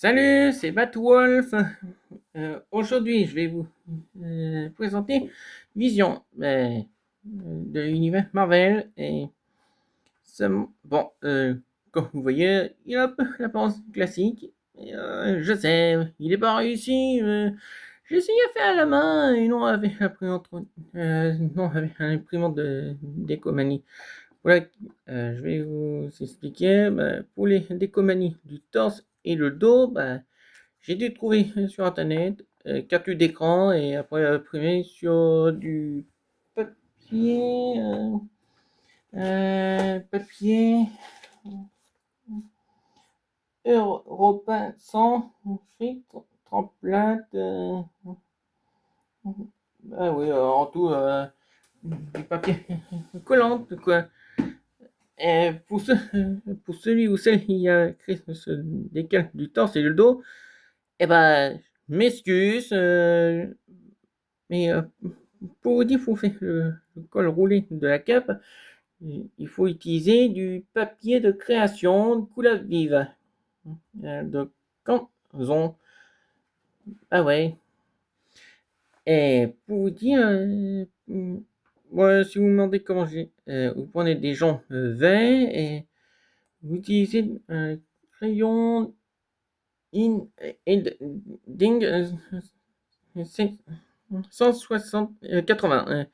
Salut, c'est Batwolf. Aujourd'hui, je vais vous présenter Vision de l'univers Marvel. Et bon, comme vous voyez, il a un peu l'apparence classique. Je sais, il n'est pas réussi. J'ai essayé à faire à la main et non avec l'imprimante de Decomani. Voilà, je vais vous expliquer. Pour les décomanies du torse et le dos, j'ai dû trouver sur internet capture d'écran et après imprimer sur du papier, papier européen sans filtre, tremplate. Ah oui, en tout, du papier collant, quoi. Pour, pour celui ou celle qui a créé ce décal du torse et le dos, eh ben, je m'excuse, mais pour vous dire, il faut faire le col roulé de la cape. Il faut utiliser du papier de création de couleur vive. De Canson. Ah ouais. Et pour vous dire, moi, si vous me demandez comment vous prenez des gens verts et vous utilisez un crayon in et ding 160 80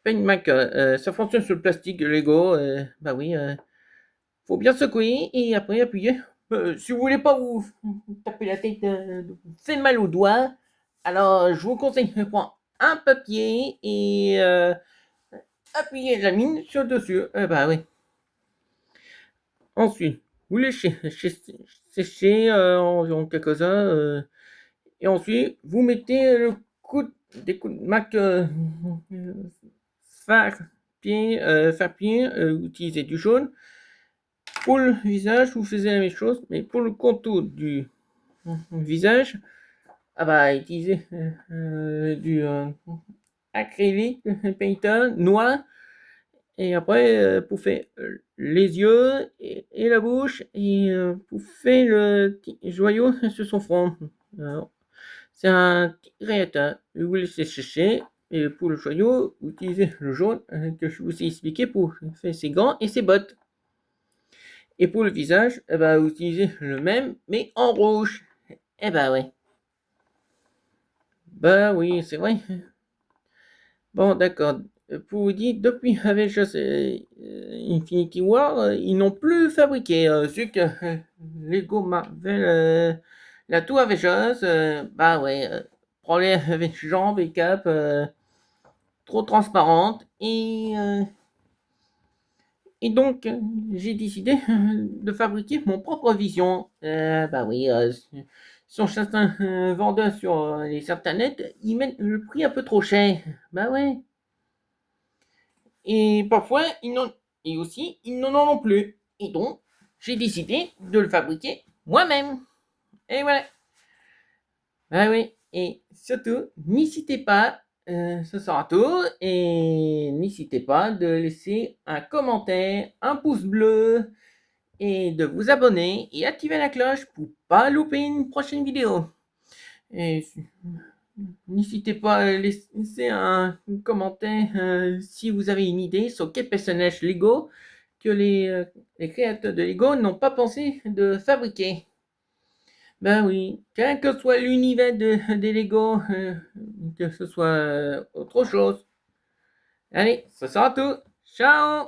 Paint Mac, ça fonctionne sur le plastique Lego. Bah oui, faut bien secouer et après appuyer. Si vous voulez pas vous taper la tête, vous fait mal aux doigts, alors je vous conseille de prendre un papier et appuyer la mine sur le dessus. Bah oui. Ensuite, vous laissez sécher environ quelques heures. Et ensuite, vous mettez des coups de Mac faire pied, utilisez du jaune. Pour le visage, vous faisiez la même chose, mais pour le contour du visage, utilisez du acrylique painter noir. Et après, pour faire les yeux et la bouche, et pour faire le petit joyau sur son front. Alors, c'est un petit créateur. Vous laissez sécher. Et pour le joyau, vous utilisez le jaune que je vous ai expliqué pour faire ses gants et ses bottes. Et pour le visage, vous utilisez le même, mais en rouge. Ouais. Bah oui, c'est vrai. Bon, d'accord. Pour vous dire, depuis Avengers Infinity War, ils n'ont plus fabriqué. Vu que Lego Marvel, la tour Avengers, bah ouais, problème avec jambes et cap, trop transparente. Et donc, j'ai décidé de fabriquer mon propre vision. Bah oui, sur certains vendeurs sur les internet, ils mettent le prix un peu trop cher. Bah ouais. Et parfois, ils n'en ont plus. Et donc, j'ai décidé de le fabriquer moi-même. Et voilà. Ah oui. Et surtout, n'hésitez pas, ce sera tout. Et n'hésitez pas de laisser un commentaire, un pouce bleu et de vous abonner et activer la cloche pour pas louper une prochaine vidéo. Et n'hésitez pas à laisser un commentaire si vous avez une idée sur quel personnage Lego que les créateurs de Lego n'ont pas pensé de fabriquer. Ben oui, quel que soit l'univers des Lego, que ce soit autre chose. Allez, ce sera tout. Ciao!